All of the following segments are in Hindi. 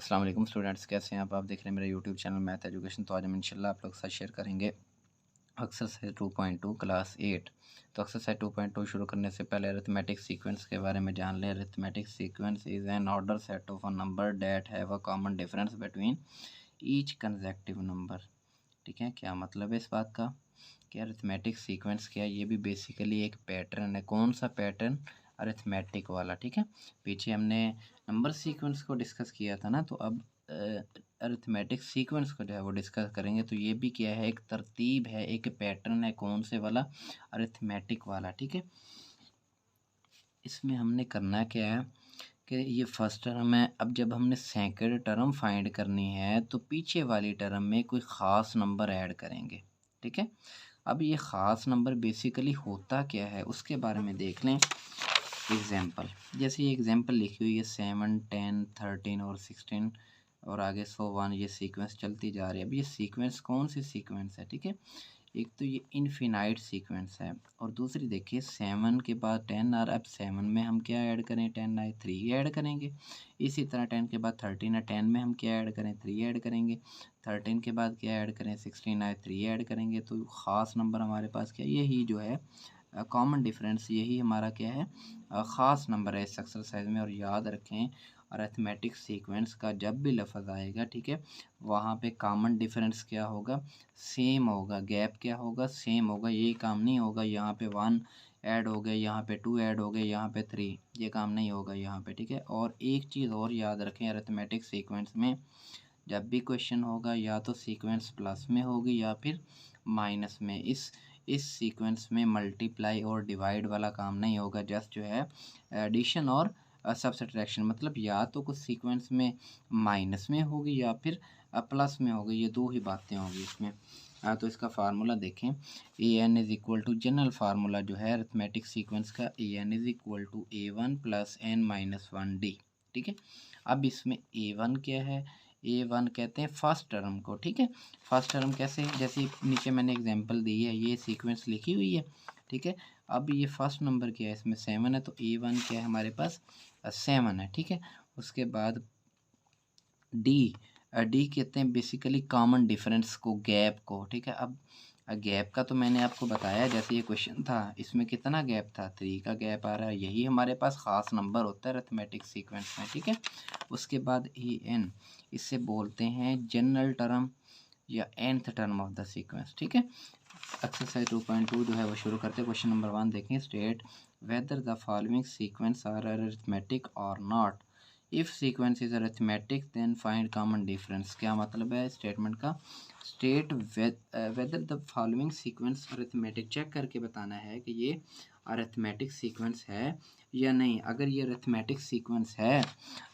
अस्सलाम वालेकुम स्टूडेंट्स, कैसे हैं आप देख रहे हैं मेरा यूट्यूब चैनल मैथ एजुकेशन। तो आज हम इंशाल्लाह आप लोग के साथ शेयर करेंगे एक्सरसाइज 2.2 क्लास 8। तो एक्सरसाइज 2.2 शुरू करने से पहले अरिथमेटिक सीक्वेंस के बारे में जान लें। Arithmetic sequence is an order set of a number that have a common difference between each consecutive number. ठीक है, क्या मतलब है इस बात का कि अरिथमेटिक सीक्वेंस क्या है? ये भी बेसिकली एक पैटर्न है। कौन सा पैटर्न? अरिथमेटिक वाला। ठीक है, पीछे हमने नंबर सीक्वेंस को डिस्कस किया था ना, तो अब अरिथमेटिक सीक्वेंस को जो है वो डिस्कस करेंगे। तो ये भी क्या है, एक तरतीब है, एक पैटर्न है। कौन से वाला? अरिथमेटिक वाला। ठीक है, इसमें हमने करना क्या है कि ये फर्स्ट टर्म है। अब जब हमने सेकंड टर्म फाइंड करनी है तो पीछे वाली टर्म में कोई ख़ास नंबर ऐड करेंगे। ठीक है, अब ये ख़ास नंबर बेसिकली होता क्या है उसके बारे में देख लें। एग्जाम्पल, जैसे ये एग्जाम्पल लिखी हुई है 7, 10, 13 और 16 और आगे 101, ये सीक्वेंस चलती जा रही है। अब ये सीक्वेंस कौन सी सीक्वेंस है? ठीक है, एक तो ये इनफिनाइट सीक्वेंस है और दूसरी देखिए 7 के बाद 10 और अब 7 में हम क्या ऐड करें? 10 आए 3 ऐड करेंगे। इसी तरह 10 के बाद 13 है, 10 में हम क्या ऐड करें? 3 ऐड करेंगे। 13 के बाद क्या ऐड करें? 16 आए 3 ऐड करेंगे। तो ख़ास नंबर हमारे पास क्या, यही जो है कॉमन डिफरेंस, यही हमारा क्या है, ख़ास नंबर है इस एक्सरसाइज में। और याद रखें, अरिथमेटिक सीक्वेंस का जब भी लफ्ज़ आएगा, ठीक है, वहाँ पे कॉमन डिफरेंस क्या होगा? सेम होगा। गैप क्या होगा? सेम होगा। ये काम नहीं होगा यहाँ पे 1 ऐड हो गए, यहाँ पे 2 ऐड हो गए, यहाँ पे 3, ये काम नहीं होगा यहाँ पे। ठीक है, और एक चीज़ और याद रखें, अरिथमेटिक सीक्वेंस में जब भी क्वेश्चन होगा या तो सीक्वेंस प्लस में होगी या फिर माइनस में। इस सीक्वेंस में मल्टीप्लाई और डिवाइड वाला काम नहीं होगा, जस्ट जो है एडिशन और सब्सट्रैक्शन। मतलब या तो कुछ सीक्वेंस में माइनस में होगी या फिर प्लस में होगी, ये दो ही बातें होगी इसमें। तो इसका फार्मूला देखें, A N is equal to, general formula जो है अरिथमेटिक सीक्वेंस का, A N is equal to A1 plus n-1 d। ठीक है, अब इसमें A1 क्या है? A1 कहते हैं फर्स्ट टर्म को। ठीक है, फर्स्ट टर्म कैसे? जैसे नीचे मैंने एग्जांपल दी है, ये सीक्वेंस लिखी हुई है। ठीक है, अब ये फर्स्ट नंबर क्या है? इसमें 7 है, तो A1 क्या है हमारे पास? 7 है। ठीक है, उसके बाद डी, डी कहते हैं बेसिकली कॉमन डिफरेंस को, गैप को। ठीक है, अब गैप का तो मैंने आपको बताया, जैसे ये क्वेश्चन था इसमें कितना गैप था? 3 का गैप आ रहा है। यही हमारे पास ख़ास नंबर होता है अरिथमेटिक सीक्वेंस में। ठीक है, उसके बाद ए एन, इससे बोलते हैं जनरल टर्म या nth term of the sequence. ठीक है, एक्सरसाइज 2.2 जो है वो शुरू करते हैं। क्वेश्चन नंबर 1 देखें, state whether the following sequence are arithmetic और not. If sequence is arithmetic then find common difference. क्या मतलब है स्टेटमेंट का? State whether the following sequence arithmetic, check करके बताना है कि ये अरिथमेटिक सीक्वेंस है या नहीं। अगर ये अरिथमेटिक सीक्वेंस है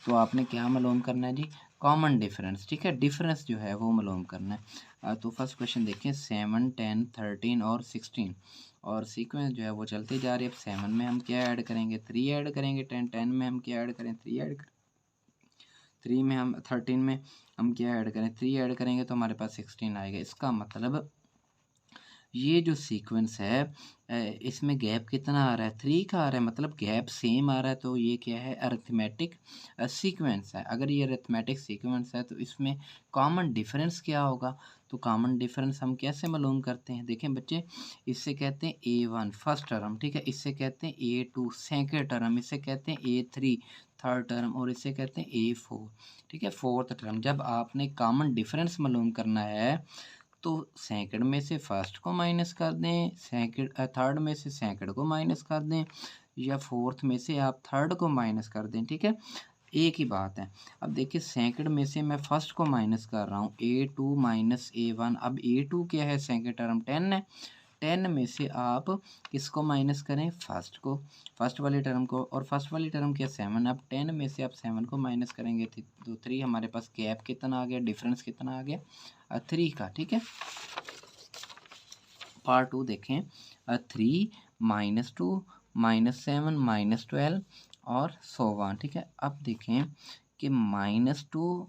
तो आपने क्या मालूम करना है जी? Common difference. ठीक है, डिफरेंस जो है वो मालूम करना है। तो फर्स्ट क्वेश्चन देखिए, 7, 10, 13 और 16 और सीक्वेंस जो है वो चलती जा रही है। अब 7 में हम क्या ऐड करेंगे? 3 ऐड करेंगे। 10 में हम क्या ऐड करें? 3 ऐड करें। 3 में हम 13 में हम क्या ऐड करें? 3 ऐड करेंगे तो हमारे पास 16 आएगा। इसका मतलब ये जो सीक्वेंस है इसमें गैप कितना आ रहा है? 3 का आ रहा है, मतलब गैप सेम आ रहा है। तो ये क्या है? अरिथमेटिक सीक्वेंस है। अगर ये अरिथमेटिक सीक्वेंस है तो इसमें कॉमन डिफरेंस क्या होगा? तो कॉमन डिफरेंस हम कैसे मालूम करते हैं? देखें बच्चे, इससे कहते हैं A1 फर्स्ट टर्म। ठीक है, इससे कहते हैं A2 सेकेंड टर्म, इससे कहते हैं A3 थर्ड टर्म और इससे कहते हैं A4। ठीक है, फोर्थ टर्म। जब आपने कॉमन डिफरेंस मालूम करना है तो सेकंड में से फर्स्ट को माइनस कर दें, सेकंड थर्ड में से सेकंड को माइनस कर दें, या फोर्थ में से आप थर्ड को माइनस कर दें। ठीक है, एक ही बात है। अब देखिए, सेकंड में से मैं फर्स्ट को माइनस कर रहा हूँ, A2 माइनस A1। अब A2 क्या है? सेकंड टर्म 10 है। 10 में से आप किसको माइनस करें? फर्स्ट को, फर्स्ट वाली टर्म को। और फर्स्ट वाली टर्म क्या? 7। अब 10 में से आप 7 को माइनस करेंगे तो 3। हमारे पास गैप कितना आ गया? डिफरेंस कितना आ गया? 3 का। ठीक है, पार्ट 2 देखें, 3 -2 -7 -12 और सो ऑन। ठीक है, अब देखें कि -2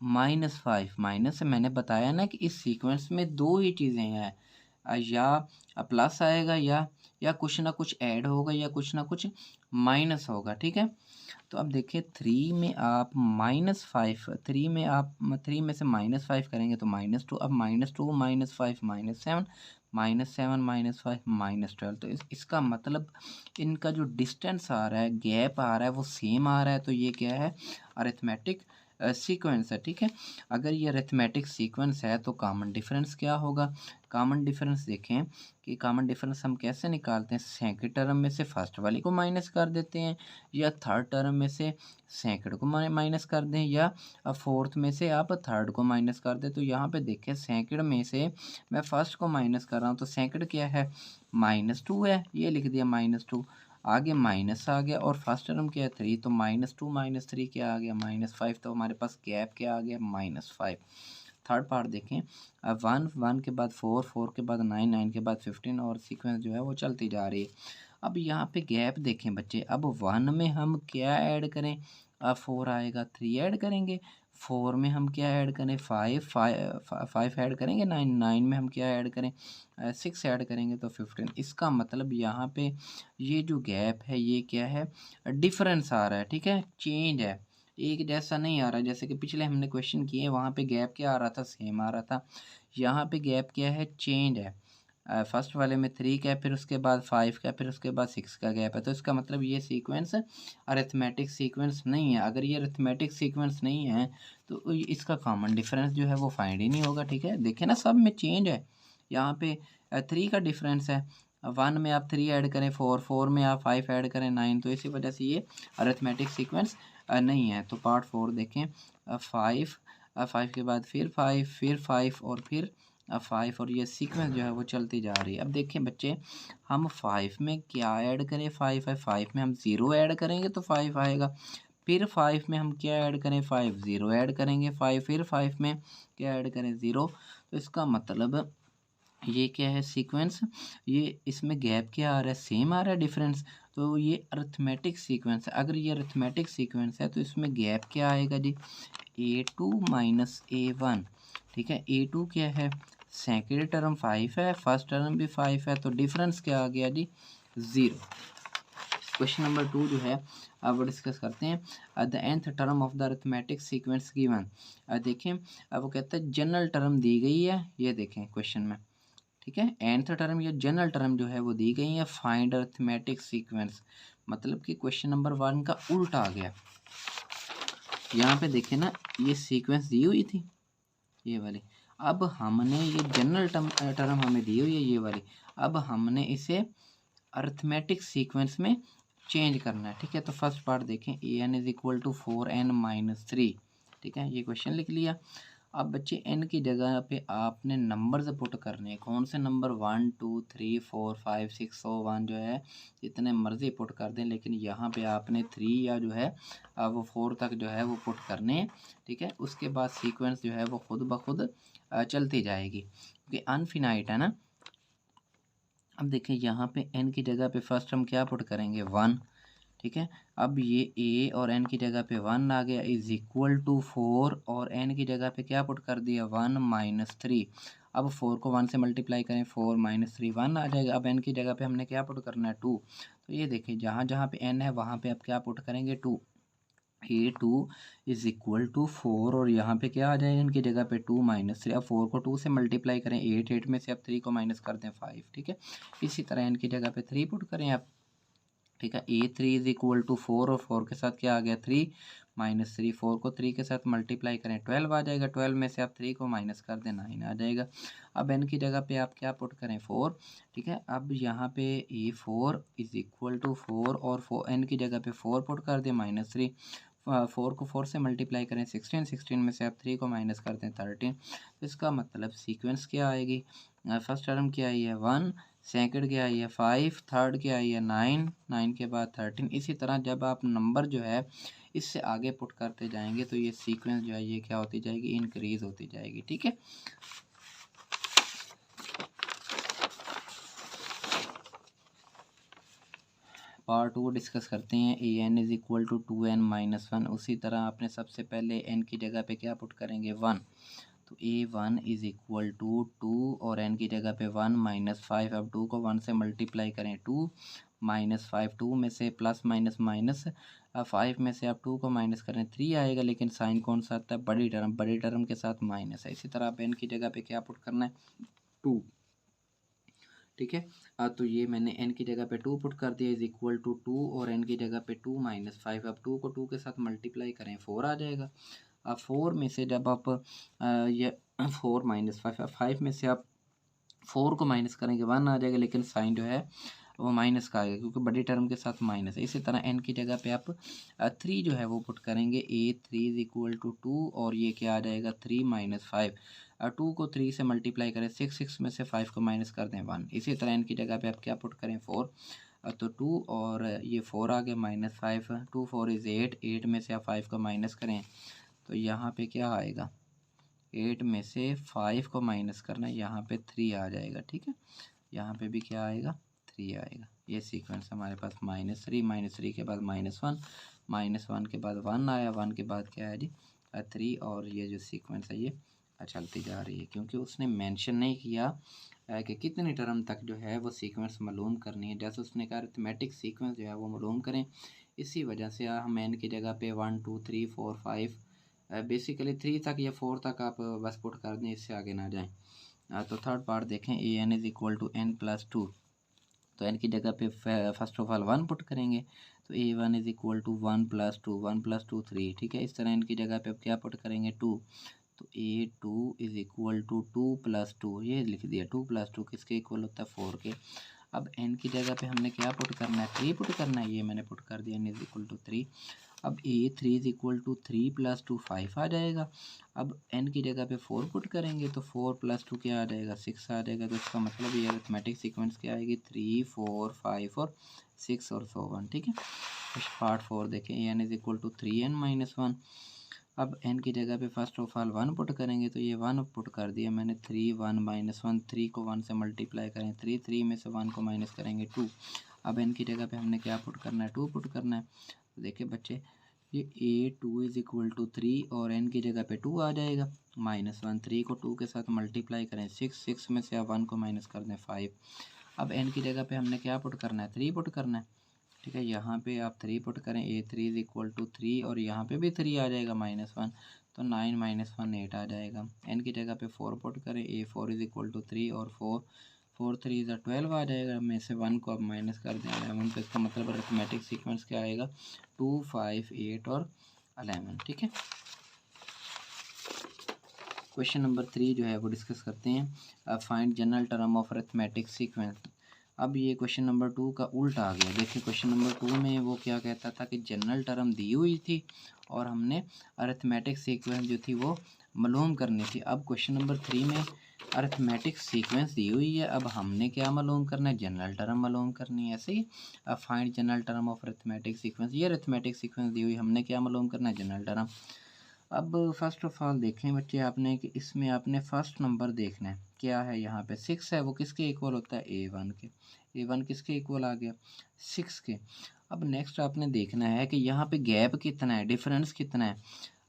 -5 माइनस से मैंने बताया ना कि इस सीक्वेंस में दो ही चीज़ें हैं, या प्लस आएगा या कुछ ना कुछ ऐड होगा या कुछ ना कुछ माइनस होगा। ठीक है, तो अब देखिए 3 में आप -5, 3 में आप 3 में से -5 करेंगे तो -2, अब -2 -5 -7, -7 -5 -12, तो इसका मतलब इनका जो डिस्टेंस आ रहा है, गैप आ रहा है, वो सेम आ रहा है। तो ये क्या है, अरिथमेटिक सीक्वेंस है। ठीक है, अगर ये अरिथमेटिक सीक्वेंस है तो कॉमन डिफरेंस क्या होगा। कॉमन डिफरेंस देखें कि कॉमन डिफरेंस हम कैसे निकालते हैं, सेकंड टर्म में से फर्स्ट वाली को माइनस कर देते हैं, या थर्ड टर्म में से सेकंड को माइनस कर दें, या फोर्थ में से आप थर्ड को माइनस कर दें। तो यहाँ पे देखें सेकंड में से मैं फर्स्ट को माइनस कर रहा हूँ, तो सेकंड क्या है, -2 है, ये लिख दिया -2, आगे माइनस आ गया, और फर्स्ट टर्म क्या है 3, तो -2 -3 क्या आ गया -5, तो हमारे पास गैप क्या आ गया -5। थर्ड पार्ट देखें, अब 1 के बाद 4 के बाद 9 के बाद 15, और सीक्वेंस जो है वो चलती जा रही है। अब यहाँ पे गैप देखें बच्चे, अब 1 में हम क्या ऐड करें, अब 4 आएगा, 3 ऐड करेंगे, 4 में हम क्या ऐड करें, 5 ऐड करेंगे, 9 में हम क्या ऐड करें, 6 ऐड करेंगे, तो 15। इसका मतलब यहाँ पे ये जो गैप है ये क्या है, डिफरेंस आ रहा है। ठीक है, चेंज है, एक जैसा नहीं आ रहा। जैसे कि पिछले हमने क्वेश्चन किए, वहाँ पे गैप क्या आ रहा था, सेम आ रहा था। यहाँ पे गैप क्या है, चेंज है। फर्स्ट वाले में 3 का, फिर उसके बाद 5 का, फिर उसके बाद 6 का गैप है। तो इसका मतलब ये सीक्वेंस अरिथमेटिक सीक्वेंस नहीं है। अगर ये अरिथमेटिक सीक्वेंस नहीं है तो इसका कॉमन डिफरेंस जो है वो फाइंड ही नहीं होगा। ठीक है, देखें ना, सब में चेंज है। यहाँ पे 3 का डिफरेंस है, 1 में आप 3 ऐड करें 4 में आप 5 ऐड करें 9, तो इसी वजह से ये अरिथमेटिक सीक्वेंस नहीं है। तो पार्ट 4 देखें, 5 के बाद फिर 5, फिर 5, और फिर 5, और ये सीक्वेंस जो है वो चलती जा रही है। अब देखें बच्चे, हम 5 में क्या ऐड करें, 5 है, 5 में हम 0 ऐड करेंगे तो 5 आएगा, फिर 5 में हम क्या ऐड करें, 5 0 ऐड करेंगे, 5 फिर 5 में क्या ऐड करें, 0। तो इसका मतलब ये क्या है सीक्वेंस, ये इसमें गैप क्या आ रहा है, सेम आ रहा है, डिफरेंस। तो ये अरिथमेटिक सीक्वेंस है। अगर ये अरिथमेटिक सीक्वेंस है तो इसमें गैप क्या आएगा जी, A2 माइनस A1। ठीक है, A2 क्या है, सेकेंड टर्म 5 है, फर्स्ट टर्म भी 5 है, तो डिफरेंस क्या आ गया जी, 0। क्वेश्चन नंबर 2 जो है अब डिस्कस करते हैं, the nth term of the arithmetic sequence given. देखें, अब वो कहता है जनरल टर्म दी गई है, ये देखें क्वेश्चन में। ठीक है, nth टर्म या जनरल टर्म जो है वो दी गई है, फाइंड अरिथमेटिक सीक्वेंस, मतलब कि क्वेश्चन नंबर 1 का उल्टा आ गया। यहाँ पे देखें ना, ये सीक्वेंस दी हुई थी, ये वाली, अब हमने ये जनरल टर्म हमें दी हुई है, ये वाली, अब हमने इसे अरिथमेटिक सीक्वेंस में चेंज करना है। ठीक है, तो फर्स्ट पार्ट देखें, an is equal to 4n-3। ठीक है, ये क्वेश्चन लिख लिया। अब बच्चे n की जगह पे आपने नंबर्स पुट करने हैं, कौन से नंबर, 1 2 3 4 5 6 1 जो है जितने मर्जी पुट कर दें, लेकिन यहाँ पे आपने 3 या जो है वो 4 तक जो है वो पुट करने हैं। ठीक है, उसके बाद सीक्वेंस जो है वो खुद ब खुद चलती जाएगी, क्योंकि अनफिनाइट है ना। अब देखिए यहाँ पे n की जगह पे फर्स्ट हम क्या पुट करेंगे, 1। ठीक है, अब ये a और n की जगह पे 1 आ गया, इज इक्वल टू 4, और n की जगह पे क्या पुट कर दिया, 1-3। अब 4 को 1 से मल्टीप्लाई करें, 4-3 1 आ जाएगा। अब n की जगह पे हमने क्या पुट करना है, 2। तो ये देखिए, जहाँ जहाँ पे n है वहाँ पे आप क्या पुट करेंगे, 2। A2 इज इक्वल टू 4, और यहाँ पे क्या आ जाएगा, इनकी जगह पे 2-3। अब 4 को 2 से मल्टीप्लाई करें, 8 में से अब 3 को माइनस कर दें, 5। ठीक है, इसी तरह इनकी जगह पे 3 पुट करें आप। ठीक है, A3 इज इक्वल टू 4, और 4 के साथ क्या आ गया, 3-3, 4 को 3 के साथ मल्टीप्लाई करें, 12 आ जाएगा, 12 में से आप 3 को माइनस कर दें, 9 आ जाएगा। अब n की जगह पे आप क्या पुट करें, 4। ठीक है, अब यहाँ पे A4 इज इक्वल टू 4, और n की जगह पे 4 पुट कर दें, -3। 4 को 4 से मल्टीप्लाई करें, 16 में से आप 3 को माइनस कर दें, 13। तो इसका मतलब सीक्वेंस क्या आएगी, फर्स्ट टर्म क्या आई है, 1, सेकंड क्या आई है, 5, थर्ड क्या आई है, 9, 9 के बाद 13। इसी तरह जब आप नंबर जो है इससे आगे पुट करते जाएंगे तो ये सीक्वेंस जो है ये क्या होती जाएगी, इंक्रीज होती जाएगी। ठीक है, पार्ट 2 डिस्कस करते हैं, an is equal to 2n-1। उसी तरह आपने सबसे पहले n की जगह पे क्या पुट करेंगे, 1। तो A1 इज़ इक्वल टू 2 और n की जगह पे 1 माइनस 5। अब 2 को 1 से मल्टीप्लाई करें 2 माइनस 5, 2 में से प्लस माइनस माइनस 5 में से आप 2 को माइनस करें 3 आएगा, लेकिन साइन कौन सा आता है, बड़ी टर्म के साथ माइनस है। इसी तरह आप n की जगह पे क्या पुट करना है, 2। ठीक है, तो ये मैंने n की जगह पे 2 पुट कर दिया इज इक्वल टू 2 और n की जगह पे 2 माइनस 5। अब 2 को 2 के साथ मल्टीप्लाई करें 4 आ जाएगा। अब 4 में से जब आप ये 4 माइनस 5, 5 में से आप 4 को माइनस करेंगे 1 आ जाएगा, लेकिन साइन जो है वो माइनस का आएगा क्योंकि बड़ी टर्म के साथ माइनस है। इसी तरह n की जगह पे आप 3 जो है वो पुट करेंगे, A3 इज इक्वल टू 2 और ये क्या आ जाएगा 3 माइनस 5। 2 को 3 से मल्टीप्लाई करें 6, 6 में से 5 को माइनस कर दें 1। इसी तरह n की जगह पे आप क्या पुट करें 4, तो 2 और ये 4 आ गया माइनस 5, 2 4 इज़ 8, 8 में से आप 5 को माइनस करें तो यहाँ पे क्या आएगा, 8 में से 5 को माइनस करना, यहाँ पे 3 आ जाएगा। ठीक है, यहाँ पे भी क्या आएगा 3 आएगा। ये सीक्वेंस हमारे पास -3 के बाद -1 के बाद 1 आया, 1 के बाद क्या है जी 3, और ये जो सीक्वेंस है ये चलती जा रही है क्योंकि उसने मेंशन नहीं किया कि कितनी टर्म तक जो है वो सीक्वेंस मालूम करनी है। जैसे उसने कहा अरिथमेटिक सीक्वेंस जो है वो मालूम करें, इसी वजह से हम n की जगह पे 1 2 3 4 5 बेसिकली 3 तक या 4 तक आप बस पुट कर दें, इससे आगे ना जाएं। तो थर्ड पार्ट देखें, an is equal to n+2, तो n की जगह पे फर्स्ट ऑफ ऑल 1 पुट करेंगे, तो A1 इज़ इक्वल टू 1+2, 1+2 3। ठीक है, इस तरह n की जगह पे अब क्या पुट करेंगे 2, तो A2 इज़ इक्वल टू 2+2, ये लिख दिया 2+2 किसके इक्वल होता है 4 के। अब n की जगह पे हमने क्या पुट करना है 3 पुट करना है, ये मैंने पुट कर दिया n इज़ इक्वल टू 3। अब A3 इज़ इक्वल टू 3+2 5 आ जाएगा। अब n की जगह पे 4 पुट करेंगे तो 4+2 क्या आ जाएगा 6 आ जाएगा। तो इसका मतलब ये अरिथमेटिक सीक्वेंस क्या आएगी 3 4 5 और 6 और सो वन। ठीक है, पार्ट 4 देखें, n is equal to 3n-1। अब n की जगह पे फर्स्ट ऑफ ऑल 1 पुट करेंगे, तो ये 1 पुट कर दिया मैंने, 3 1 -1, 3 को 1 से मल्टीप्लाई करें 3, 3 में से 1 को माइनस करेंगे 2। अब n की जगह पे हमने क्या पुट करना है 2 पुट करना है। तो देखिए बच्चे, ये A2 इज़ इक्वल टू 3 और n की जगह पे 2 आ जाएगा, -1, 3 को 2 के साथ मल्टीप्लाई करें 6, 6 में से आप 1 को माइनस कर दें 5। अब n की जगह पे हमने क्या पुट करना है 3 पुट करना है। ठीक है, यहाँ पे आप 3 पुट करें, A3 इज़ इक्वल टू 3 और यहाँ पे भी 3 आ जाएगा -1, तो 9 -1 8 आ जाएगा। n की जगह पे 4 पुट करें, A4 इज़ इक्वल टू 3 और 4 3 इज़ 12 आ जाएगा, में से 1 को आप माइनस कर दें 11, तो इसका मतलब अरिथमेटिक सीक्वेंस क्या आएगा 2 5 8 और 11। ठीक है, क्वेश्चन नंबर 3 जो है वो डिस्कस करते हैं, find general term of arithmetic sequence. अब ये क्वेश्चन नंबर 2 का उल्टा आ गया। देखिए क्वेश्चन नंबर 2 में वो क्या कहता था कि जनरल टर्म दी हुई थी और हमने अरिथमेटिक सीक्वेंस जो थी वो मालूम करनी थी। अब क्वेश्चन नंबर 3 में अरिथमेटिक सीक्वेंस दी हुई है, अब हमने क्या मालूम करना है जनरल टर्म मालूम करनी है। ऐसे ही find general term of arithmetic sequence, ये अरिथमेटिक सीक्वेंस दी हुई, हमने क्या मालूम करना है जनरल टर्म। अब फर्स्ट ऑफ ऑल देखें बच्चे आपने कि इसमें आपने फर्स्ट नंबर देखना है, क्या है यहाँ पे 6 है, वो किसके इक्वल होता है A1 के। A1 किसके इक्वल आ गया 6 के। अब नेक्स्ट आपने देखना है कि यहाँ पे गैप कितना है, डिफरेंस कितना है।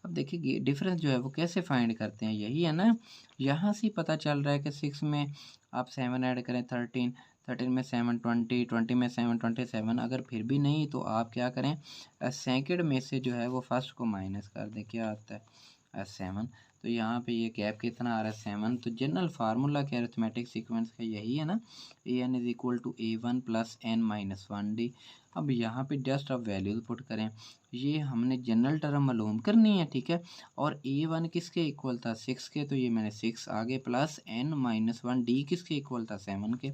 अब देखिए डिफरेंस जो है वो कैसे फाइंड करते हैं, यही है ना, यहाँ से पता चल रहा है कि 6 में आप 7 ऐड करें 13, 13 में 7 20, 20 में 7 27। अगर फिर भी नहीं तो आप क्या करें सेकंड में से जो है वो फर्स्ट को माइनस कर दें, क्या आता है 7। तो यहाँ पे ये गैप कितना आ रहा है 7। तो जनरल फार्मूला क्या अरिथमेटिक सीक्वेंस का यही है ना, an is equal to A1 plus n-1d। अब यहाँ पे जस्ट आप वैल्यूज पुट करें, ये हमने जनरल टर्म मालूम करनी है। ठीक है, और A1 किसके इक्वल था 6 के, तो ये मैंने 6 आगे प्लस n-1d किसके इक्वल था 7 के।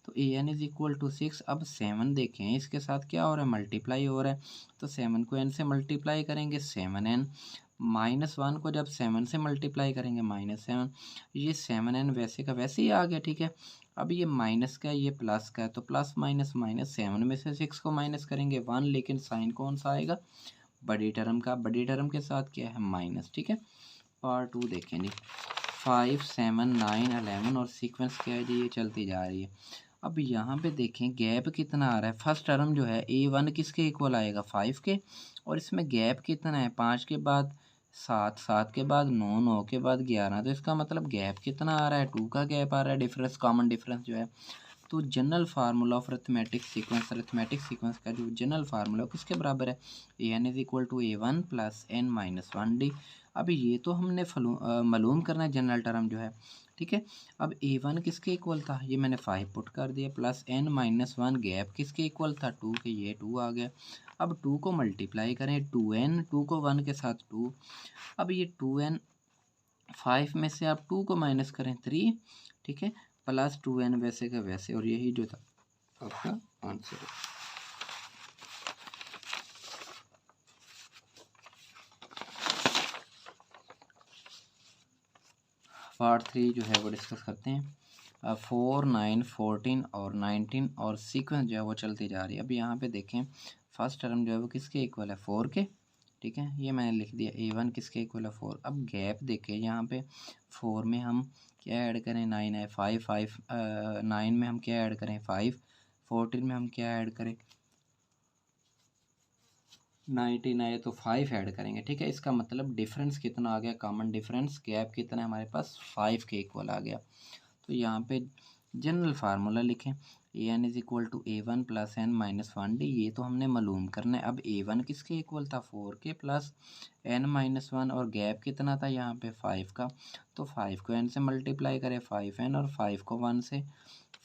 तो an इज़ इक्वल टू 6। अब 7 देखें इसके साथ क्या हो रहा है मल्टीप्लाई हो रहा है, तो 7 को n से मल्टीप्लाई करेंगे 7n, -1 को जब 7 से मल्टीप्लाई करेंगे -7, ये 7n वैसे का वैसे ही आ गया। ठीक है, अब ये माइनस का है ये प्लस का है, तो प्लस माइनस माइनस, 7 में से 6 को माइनस करेंगे 1, लेकिन साइन कौन सा आएगा बड़ी टर्म का, बड़ी टर्म के साथ क्या है माइनस। ठीक है, पार्ट 2 देखें जी, 5 7 9 11 और सीक्वेंस क्या है जी ये चलती जा रही है। अब यहाँ पे देखें गैप कितना आ रहा है, फर्स्ट टर्म जो है A1 किसके इक्वल आएगा 5 के, और इसमें गैप कितना है 5 के बाद 7, 7 के बाद 9, 9 के बाद 11, तो इसका मतलब गैप कितना आ रहा है, 2 का गैप आ रहा है, डिफरेंस कॉमन डिफरेंस जो है। तो general formula of arithmetic sequence का जो जनरल फार्मूला है किसके बराबर है, A N is equal to A one plus N minus one D. अभी ये तो हमने मालूम करना है जनरल टर्म जो है, ठीक है। अब ए वन किसके इक्वल था, ये मैंने 5 पुट कर दिया, plus N minus one gap किसके इक्वल था, 2 के, ये 2 आ गया। अब 2 को मल्टीप्लाई करें, 2n, 2 को 1 के साथ 2। अब ये 2n, 5 में से आप 2 को माइनस करें 3, ठीक है, प्लस 2n वैसे का वैसे, और यही जो था आपका आंसर है। पार्ट 3 जो है वो डिस्कस करते हैं। 4, 9, 14 और 19 और सीक्वेंस जो है वो चलती जा रही है। अब यहाँ पे देखें फर्स्ट टर्म जो है वो किसके इक्वल है, 4 के, ठीक है, ये मैंने लिख दिया। ए वन किसके इक्वल है, 4। अब गैप देखें यहाँ पे 4 में हम क्या ऐड करें, 9 है, 5 5, 9 में हम क्या ऐड करें, 5, 14 में हम क्या ऐड करें, 19 आए तो 5 ऐड करेंगे, ठीक है। इसका मतलब डिफरेंस कितना आ गया, कॉमन डिफरेंस गैप कितना है हमारे पास, 5 के इक्वल आ गया। तो यहाँ पे जनरल फार्मूला लिखें, A N is equal to A one plus N minus one D, ये तो हमने मालूम करना है। अब ए वन किसके इक्वल था, 4 के, प्लस एन माइनस वन, और गैप कितना था यहाँ पे 5 का, तो 5 को एन से मल्टीप्लाई करें, 5n, और 5 को 1 से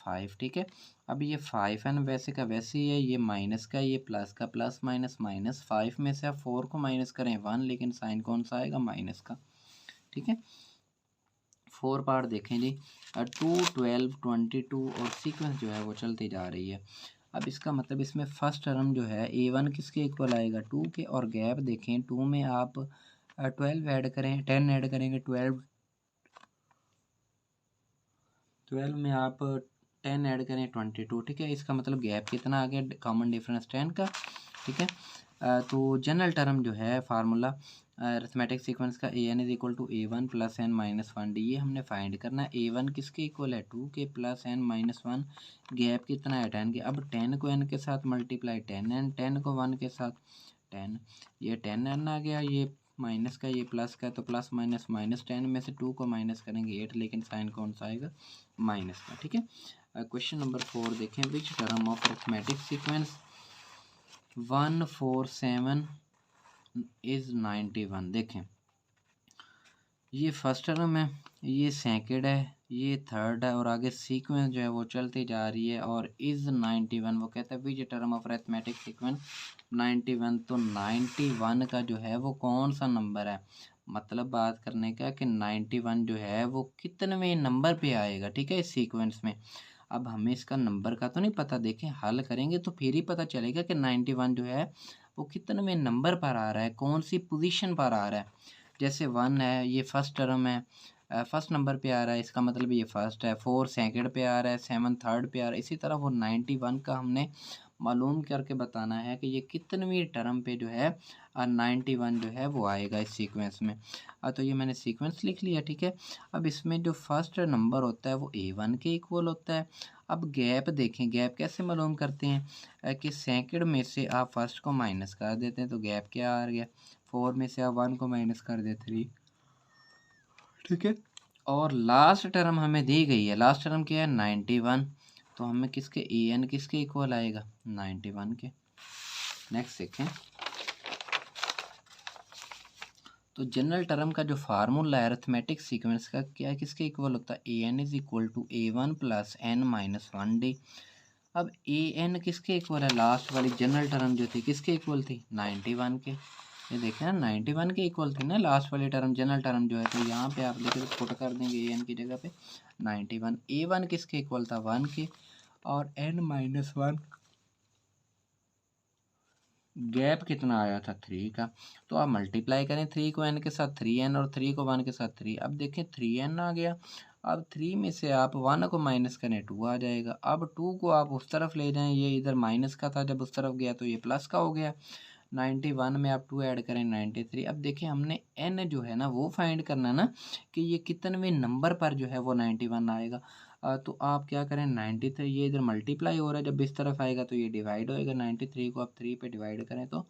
5, ठीक है। अब ये 5n वैसे का वैसे ही है, ये माइनस का, ये प्लस का, प्लस माइनस माइनस, 5 में से आप 4 को माइनस करें 1, लेकिन साइन कौन सा आएगा, माइनस का, ठीक है। 4 पार्ट देखें जी, 2, 12, 22 और सीक्वेंस जो है वो चलती जा रही है। अब इसका मतलब इसमें फर्स्ट टर्म जो है ए वन किसके इक्वल आएगा, 2 के, और गैप देखें 2 में आप 12 ऐड करें, 10 ऐड करेंगे, 12 में आप 10 ऐड करें, 22, ठीक है। इसका मतलब गैप कितना आ गया, कॉमन डिफरेंस 10 का, ठीक है। तो जनरल टर्म जो है फार्मूला अरिथमेटिक सीक्वेंस का, A N is equal to A one plus N minus one D, ये हमने फाइंड करना है। ए वन किसके इक्वल है, 2 के, plus N minus one, gap कितना है 10 के। अब 10 को एन के साथ मल्टीप्लाई 10n, 10 को 1 के साथ 10, ये 10n आ गया, ये माइनस का, ये प्लस का, तो प्लस माइनस माइनस, 10 में से 2 को माइनस करेंगे 8, लेकिन साइन कौन सा आएगा, माइनस का, ठीक है। क्वेश्चन नंबर 4 देखें, which term of arithmetic sequence 147 is 91। देखें ये फर्स्ट टर्म है, ये सेकंड है, ये थर्ड है, और आगे सीक्वेंस जो है वो चलती जा रही है, और इज 91, वो कहता है which term of arithmetic sequence 91। तो 91 का जो है वो कौन सा नंबर है, मतलब बात करने का कि 91 जो है वो कितने नंबर पे आएगा, ठीक है, इस सीक्वेंस में। अब हमें इसका नंबर का तो नहीं पता, देखें हल करेंगे तो फिर ही पता चलेगा कि 91 जो है वो कितने नंबर पर आ रहा है, कौन सी पोजीशन पर आ रहा है। जैसे 1 है, ये फर्स्ट टर्म है, फर्स्ट नंबर पे आ रहा है, इसका मतलब ये फर्स्ट है। 4 सेकंड पे आ रहा है, 7 थर्ड पे आ रहा है। इसी तरह वो 91 का हमने मालूम करके बताना है कि ये कितनवीं टर्म पे जो है 91 जो है वो आएगा इस सीक्वेंस में। तो ये मैंने सीक्वेंस लिख लिया, ठीक है। अब इसमें जो फर्स्ट नंबर होता है वो A1 के इक्वल होता है। अब गैप देखें, गैप कैसे मालूम करते हैं, कि सेकंड में से आप फर्स्ट को माइनस कर देते हैं, तो गैप क्या आ गया, 4 में से आप 1 को माइनस कर दे 3, ठीक है। और लास्ट टर्म हमें दी गई है, लास्ट टर्म क्या है 91, तो हमें किसके, ए एन किसके इक्वल आएगा, 91 के। नेक्स्ट देखें, तो जनरल टर्म का जो फार्मूला है अरिथमेटिक सीक्वेंस का, क्या है, किसके इक्वल होता है, A N is equal to A one plus N minus one D. अब ए एन किसके इक्वल है, लास्ट वाली जनरल टर्म जो थी किसके इक्वल थी, 91 के। ये देखें ना 91 के इक्वल थी ना लास्ट वाली टर्म, जनरल टर्म जो है, तो यहाँ पे आप लिखे तो पुट कर देंगे ए एन की जगह पे 91। ए वन किसके इक्वल था, 1 के, और एन माइनस वन गैप कितना आया था, 3 का। तो आप मल्टीप्लाई करें 3 को n के साथ 3n, और 3 को 1 के साथ 3। अब देखें 3n आ गया, अब 3 में से आप 1 को माइनस करें 2 आ जाएगा। अब 2 को आप उस तरफ ले जाएं, ये इधर माइनस का था, जब उस तरफ गया तो ये प्लस का हो गया। 91 में आप 2 ऐड करें 93। अब देखिए हमने n जो है ना वो फाइंड करना है ना, कि ये कितने नंबर पर जो है वो 91 आएगा। तो आप क्या करें, 93, ये इधर मल्टीप्लाई हो रहा है, जब इस तरफ आएगा तो ये डिवाइड होएगा, 93 को आप 3 पे डिवाइड करें तो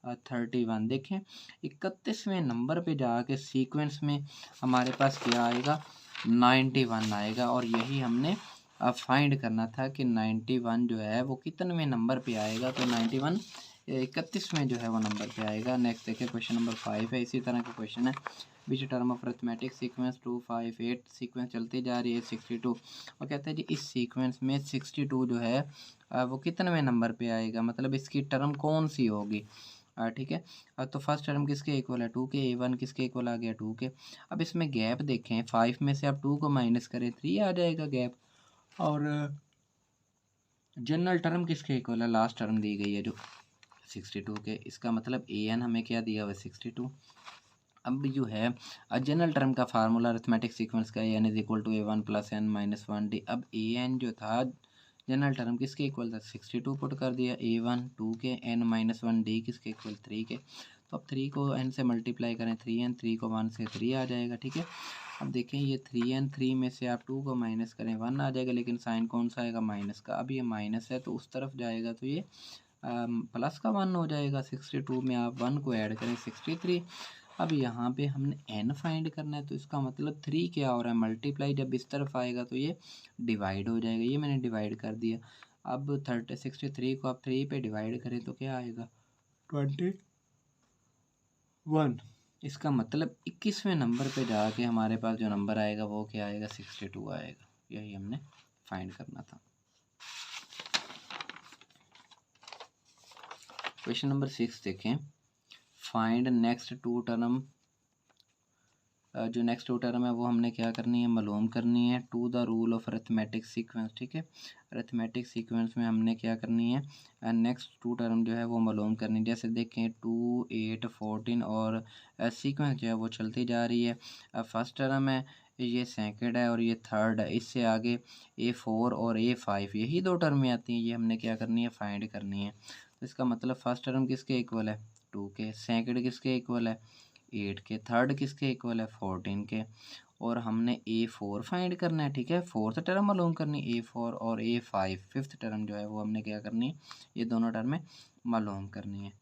31। देखें 31वें नंबर पे जाके सीक्वेंस में हमारे पास क्या आएगा, 91 आएगा। और यही हमने फाइंड करना था कि 91 जो है वो कितने नंबर पे आएगा। तो 91 31 में जो है वो नंबर पे आएगा। नेक्स्ट देखिए क्वेश्चन नंबर 5 है, इसी तरह का क्वेश्चन है। Which term of arithmetic sequence 2 5 8 sequence चलती जा रही है 62, और कहते हैं जी इस सीक्वेंस में 62 जो है वो कितने नंबर पे आएगा, मतलब इसकी टर्म कौन सी होगी। ठीक है। तो फर्स्ट टर्म किसके इक्वल है, 2 के। A1 किसके इक्वल आ गया, 2 के। अब इसमें गैप देखें, 5 में से आप 2 को माइनस करें 3 आ जाएगा गैप। और जनरल टर्म किसके इक्वल है, लास्ट टर्म दी गई है जो 62 के। इसका मतलब AN हमें क्या दिया हुआ है, 62। अब जो है जनरल टर्म का फार्मूला अरिथमेटिक सीक्वेंस का AN is equal to A1 plus N minus 1D। अब AN जो था जनरल टर्म किसके इक्वल था, 62 पुट कर दिया। A1 2 के, N माइनस 1D किसके इक्वल, 3 के। तो अब 3 को N से मल्टीप्लाई करें 3N, 3 को 1 से 3 आ जाएगा। ठीक है। अब देखें ये 3N, 3 में से आप 2 को माइनस करें 1 आ जाएगा, लेकिन साइन कौन सा आएगा, माइनस का। अब ये माइनस है तो उस तरफ जाएगा तो ये प्लस का 1 हो जाएगा। 62 में आप 1 को ऐड करें 63। अब यहाँ पे हमने n फाइंड करना है, तो इसका मतलब 3 क्या हो रहा है, मल्टीप्लाई। जब इस तरफ आएगा तो ये डिवाइड हो जाएगा, ये मैंने डिवाइड कर दिया। अब 63 को आप 3 पे डिवाइड करें तो क्या आएगा, 21। इसका मतलब 21वें नंबर पे जाके हमारे पास जो नंबर आएगा वो क्या आएगा, 62 आएगा। यही हमने फाइंड करना था। क्वेश्चन नंबर 6 देखें। Find next two term. जो नेक्स्ट टू टर्म है वो हमने क्या करनी है, मालूम करनी है। To the rule of arithmetic sequence. ठीक है। अरिथमेटिक सीक्वेंस में हमने क्या करनी है, नेक्स्ट टू टर्म जो है वो मालूम करनी है। जैसे देखें 2 8 14 और सीक्वेंस जो है वो चलती जा रही है। फर्स्ट टर्म है, ये सेकंड है और ये थर्ड है। इससे आगे A4 और A5 यही दो टर्में आती हैं, ये हमने क्या करनी है, फाइंड करनी है। तो इसका मतलब फर्स्ट टर्म किसके इक्वल है, 2 के। सेकंड किसके इक्वल है, 8 के। थर्ड किसके इक्वल है, 14 के। और हमने A4 फाइंड करना है। ठीक है। फोर्थ टर्म मालूम करनी, A4 और A5 फिफ्थ टर्म जो है वो हमने क्या करनी है, ये दोनों टर्में मालूम करनी है।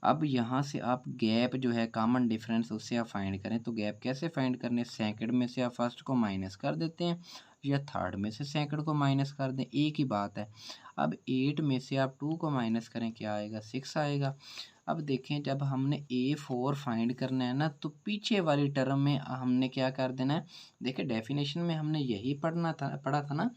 अब यहाँ से आप गैप जो है, कॉमन डिफरेंस, उससे आप फाइंड करें। तो गैप कैसे फाइंड करने, सेकंड में से आप फर्स्ट को माइनस कर देते हैं या थर्ड में से सेकंड को माइनस कर दें, एक ही बात है। अब 8 में से आप 2 को माइनस करें, क्या आएगा, 6 आएगा। अब देखें जब हमने A4 फाइंड करना है ना, तो पीछे वाली टर्म में हमने क्या कर देना है, देखिए डेफिनेशन में हमने यही पढ़ा था ना,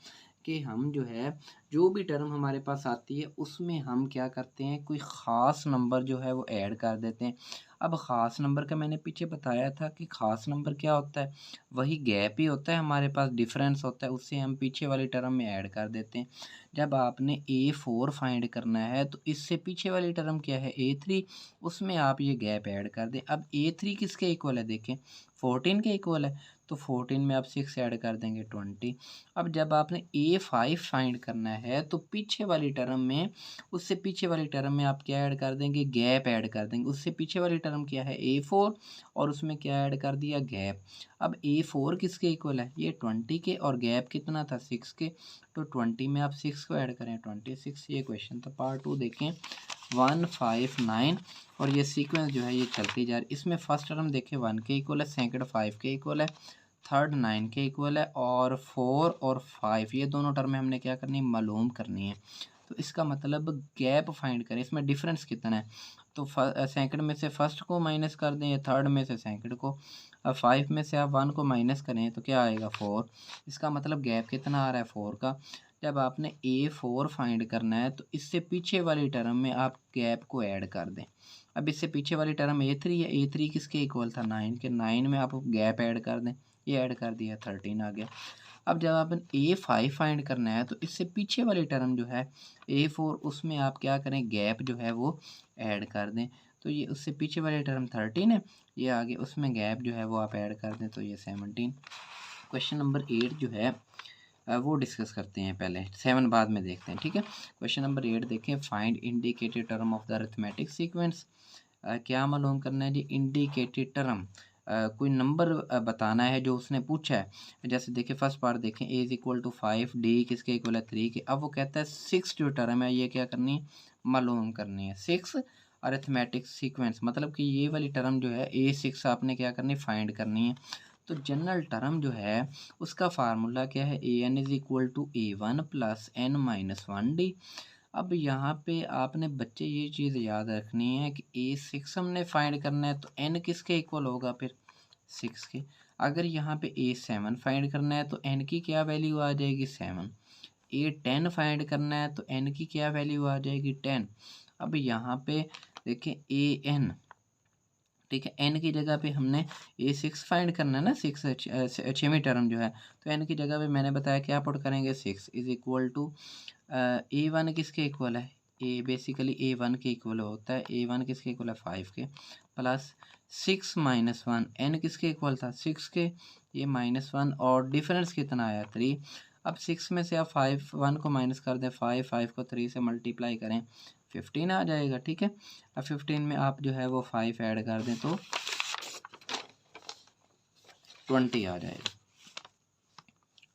कि हम जो है जो भी टर्म हमारे पास आती है उसमें हम क्या करते हैं, कोई ख़ास नंबर जो है वो ऐड कर देते हैं। अब ख़ास नंबर का मैंने पीछे बताया था कि ख़ास नंबर क्या होता है, वही गैप ही होता है, हमारे पास डिफरेंस होता है, उससे हम पीछे वाली टर्म में ऐड कर देते हैं। जब आपने A4 फाइंड करना है तो इससे पीछे वाली टर्म क्या है, A3, उसमें आप ये गैप ऐड कर दें। अब A3 किसके इक्वल है, देखें 14 के इक्वल है, तो 14 में आप 6 ऐड कर देंगे 20। अब जब आपने A5 फाइंड करना है तो पीछे वाली टर्म में, उससे पीछे वाली टर्म में आप क्या ऐड कर देंगे, गैप ऐड कर देंगे। उससे पीछे वाली टर्म क्या है, A4, और उसमें क्या ऐड कर दिया, गैप। अब A4 किसके इक्वल है, ये 20 के, और गैप कितना था, 6 के। तो 20 में आप 6 को ऐड करें, 26। ये क्वेश्चन था। पार्ट 2 देखें, 1 5 9। और ये सीक्वेंस जो है ये चलती जा रही। इसमें फर्स्ट टर्म देखें 1 के इक्वल है, सेकंड 5 के इक्वल है, थर्ड 9 के इक्वल है, और 4 और 5 ये दोनों टर्में हमने क्या करनी है, मालूम करनी है। तो इसका मतलब गैप फाइंड करें, इसमें डिफरेंस कितना है। तो सेकंड में से फर्स्ट को माइनस कर दें, या थर्ड में से सेकंड को। अब 5 में से आप 1 को माइनस करें तो क्या आएगा, 4। इसका मतलब गैप कितना आ रहा है, 4 का। जब आपने A4 फाइंड करना है तो इससे पीछे वाली टर्म में आप गैप को ऐड कर दें। अब इससे पीछे वाली टर्म A3 है, A3 किसके इक्वल था, 9 के। 9 में आप गैप ऐड कर दें, ये ऐड कर दिया, 13 आ गया। अब जब आपने A5 फाइंड करना है तो इससे पीछे वाली टर्म जो है A4, उसमें आप क्या करें, गैप जो है वो ऐड कर दें। तो ये उससे पीछे वाली टर्म 13 है, ये आगे, उसमें गैप जो है वो आप ऐड कर दें, तो ये 17। क्वेश्चन नंबर 8 जो है वो डिस्कस करते हैं, पहले 7 बाद में देखते हैं। ठीक है। क्वेश्चन नंबर 8 देखें। Find indicated term of the arithmetic sequence. क्या मालूम करना है जी, इंडिकेटेड टर्म, कोई नंबर बताना है जो उसने पूछा है। जैसे देखिए फर्स्ट पार्ट देखें, A is equal to 5, D किसके इक्वल है, 3 के। अब वो कहता है 6 जो टर्म है ये क्या करनी है, मालूम करनी है। 6 अरिथमेटिक सीक्वेंस, मतलब कि ये वाली टर्म जो है A6 आपने क्या करनी, फाइंड करनी है। तो जनरल टर्म जो है उसका फार्मूला क्या है, an is equal to A1 plus n minus 1d। अब यहाँ पे आपने बच्चे ये चीज़ याद रखनी है कि A6 हमने फाइंड करना है तो n किसके इक्वल होगा, फिर 6 के। अगर यहाँ पे A7 फाइंड करना है तो n की क्या वैल्यू आ जाएगी, 7। A10 फाइंड करना है तो n की क्या वैल्यू आ जाएगी, 10। अब यहाँ पे देखें an, ठीक है, n की जगह पे हमने A6 फाइंड करना है ना, 6 छवीं टर्म जो है, तो n की जगह पे मैंने बताया क्या पुट करेंगे, 6 इज इक्वल टू A1 किसके इक्वल है, बेसिकली A1 के इक्वल होता है, A1 किसके इक्वल है, 5 के, प्लस 6 माइनस 1, n किसके इक्वल था, 6 के, ये -1 और डिफरेंस कितना आया, 3। अब 6 में से आप 5 1 को माइनस कर दें, 5 को 3 से मल्टीप्लाई करें, 15 आ जाएगा, ठीक है। अब 15 में आप जो है वो 5 ऐड कर दें तो 20 आ जाएगा।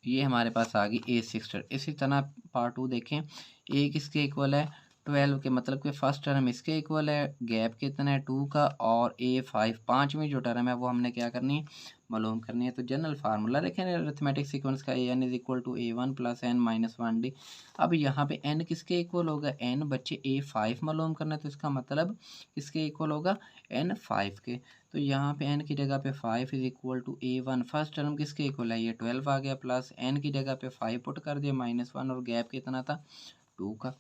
ये हमारे पास आ गई A6। इसी तरह पार्ट 2 देखें, A किसके इक्वल है, 12 के, मतलब कि फर्स्ट टर्म इसके इक्वल है, गैप कितना है 2 का, और A5 पाँचवीं जो टर्म है वो हमने क्या करनी है, मालूम करनी है। तो जनरल फार्मूला देखें अरिथमेटिक सीक्वेंस का, an is equal to A1 plus n minus 1d। अब यहाँ पे n किसके इक्वल होगा, n बच्चे A5 मालूम करना है, तो इसका मतलब किसके इक्वल होगा, n 5 के। तो यहाँ पे n की जगह पे 5 is equal to A1, first term किसके इक्वल है, ये 12 आ गया, प्लस n की जगह पे 5 पुट कर दिया, -1, और गैप कितना था, 2 का।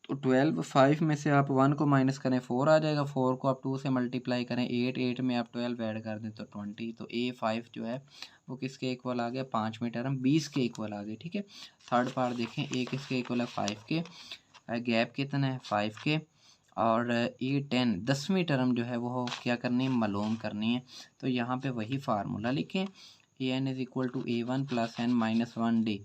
तो 12, 5 में से आप 1 को माइनस करें, 4 आ जाएगा, 4 को आप 2 से मल्टीप्लाई करें, 8 में आप 12 ऐड कर दें तो 20। तो A5 जो है वो किसके इक्वल आ गया, पाँचवीं टर्म 20 के इक्वल आ गई, ठीक है। थर्ड पार्ट देखें, A किसके इक्वल है, 5 के, गैप कितना है, 5 के, और A10 10वीं टर्म जो है वो क्या करनी है, मालूम करनी है। तो यहाँ पे वही फार्मूला लिखें, an is equal to A1 plus n minus 1d।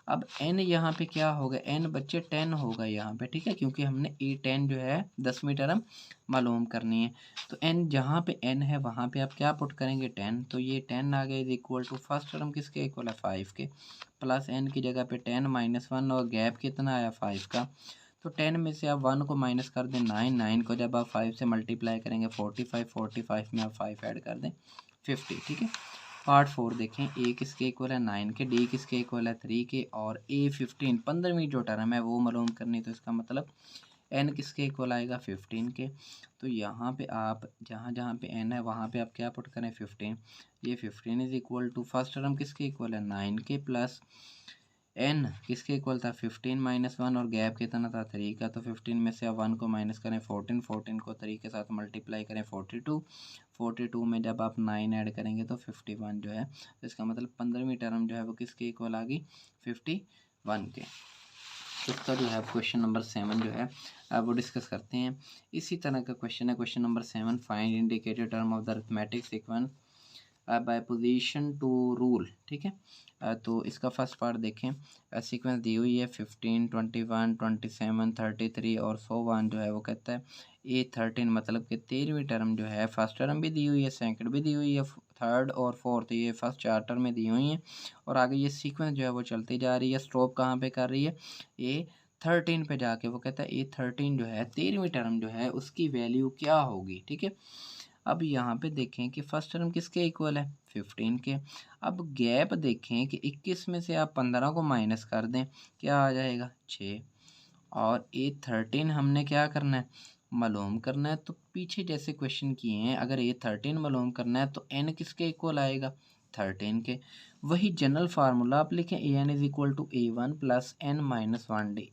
अब n यहाँ पे क्या होगा, n बच्चे 10 होगा यहाँ पे, ठीक है, क्योंकि हमने A10 जो है 10वीं टर्म मालूम करनी है। तो n जहाँ पे n है वहाँ पे आप क्या पुट करेंगे, 10। तो ये 10 आ गया is equal to first term किसके इक्वल है, 5 के, प्लस n की जगह पे 10 -1, और गैप कितना आया, 5 का। तो 10 में से आप 1 को माइनस कर दें, 9 को जब आप 5 से मल्टीप्लाई करेंगे 45 में आप 5 ऐड कर दें, 50, ठीक है। पार्ट 4 देखें, A किसके इक्वल है, 9 के, D किसके इक्वल है, 3 के, और A15 15वीं जो टर्म है वो मालूम करनी। तो इसका मतलब n किसके इक्वल आएगा, 15 के। तो यहाँ पे आप जहाँ जहाँ पे n है वहाँ पे आप क्या पुट करें, 15। ये 15 is equal to first term किसके इक्वल है, 9 के, प्लस n किसके इक्वल था, 15 -1, और गैप कितना था, 3 का। तो 15 में से आप 1 को माइनस करें, 14 को 3 के साथ मल्टीप्लाई करें, 42 में जब आप 9 ऐड करेंगे तो 51 जो है। तो इसका मतलब 15वीं टर्म जो है वो किसके इक्वल आ गई, 51 के। इसका जो है क्वेश्चन नंबर 7 जो है अब वो डिस्कस करते हैं। इसी तरह का क्वेश्चन है question number 7, find indicated term of the arithmetic sequence by position to rule, ठीक है। तो इसका फर्स्ट पार्ट देखें, सीक्वेंस दी हुई है 15, 21, 27, 33 और 101 जो है वो कहता है A13, मतलब कि 13वीं टर्म जो है, फर्स्ट टर्म भी दी हुई है, सेकंड भी दी हुई है, थर्ड और फोर्थ ये फर्स्ट 4 टर्म में दी हुई हैं, और आगे ये सीक्वेंस जो है वो चलती जा रही है, स्टॉप कहाँ पे कर रही है, A13 पे जाके। वो कहता है A13 जो है 13वीं टर्म जो है उसकी वैल्यू क्या होगी, ठीक है। अब यहाँ पे देखें कि फर्स्ट टर्म किसके इक्वल है, 15 के। अब गैप देखें कि 21 में से आप 15 को माइनस कर दें, क्या आ जाएगा, 6। और A13 हमने क्या करना है, मालूम करना है। तो पीछे जैसे क्वेश्चन किए हैं, अगर A13 मालूम करना है तो n किसके इक्वल आएगा, 13 के। वही जनरल फार्मूला आप लिखें, an is equal to A1 plus n minus 1d।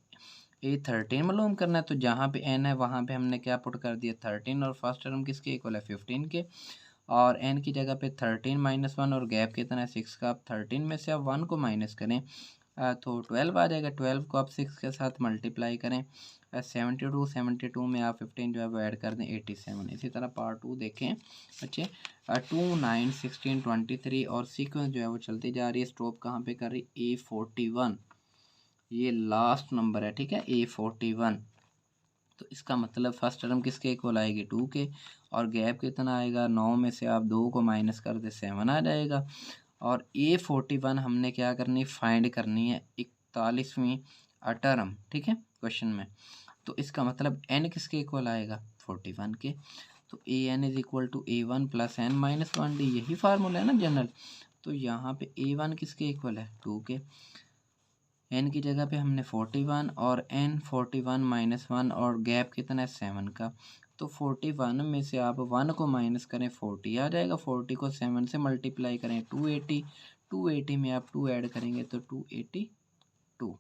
A13 मालूम करना है तो जहाँ पे n है वहाँ पे हमने क्या पुट कर दिया, 13, और फर्स्ट टर्म किसके इक्वल है, 15 के, और n की जगह पे 13 -1, और गैप कितना है, 6 का। आप 13 में से आप 1 को माइनस करें तो 12 आ जाएगा, 12 को आप 6 के साथ मल्टीप्लाई करें, 72 में आप 15 जो है वो ऐड कर दें, 87। इसी तरह पार्ट 2 देखें बच्चे, 2, 9, 16, 23, और सीक्वेंस जो है वो चलती जा रही है, स्टॉप कहाँ पे कर रही, A41, ये लास्ट नंबर है, ठीक है, A41। तो इसका मतलब फर्स्ट टर्म किसके इक्वल आएगी, 2 के, और गैप कितना आएगा, 9 में से आप 2 को माइनस कर दे, 7 आ जाएगा। और A41 हमने क्या करनी, फाइंड करनी है 41वीं टर्म, ठीक है, क्वेश्चन में। तो इसका मतलब n किसके इक्वल आएगा 41 के। तो A N is equal to A one plus N minus one D, यही फार्मूला है ना जनरल। तो यहाँ पे ए वन किसके इक्वल है 2 के, एन की जगह पे हमने 41 और एन 41 माइनस वन और गैप कितना है 7 का। तो 41 में से आप 1 को माइनस करें 40 आ जाएगा, 40 को 7 से मल्टीप्लाई करें 280, 280 में आप 2 ऐड करेंगे तो 282।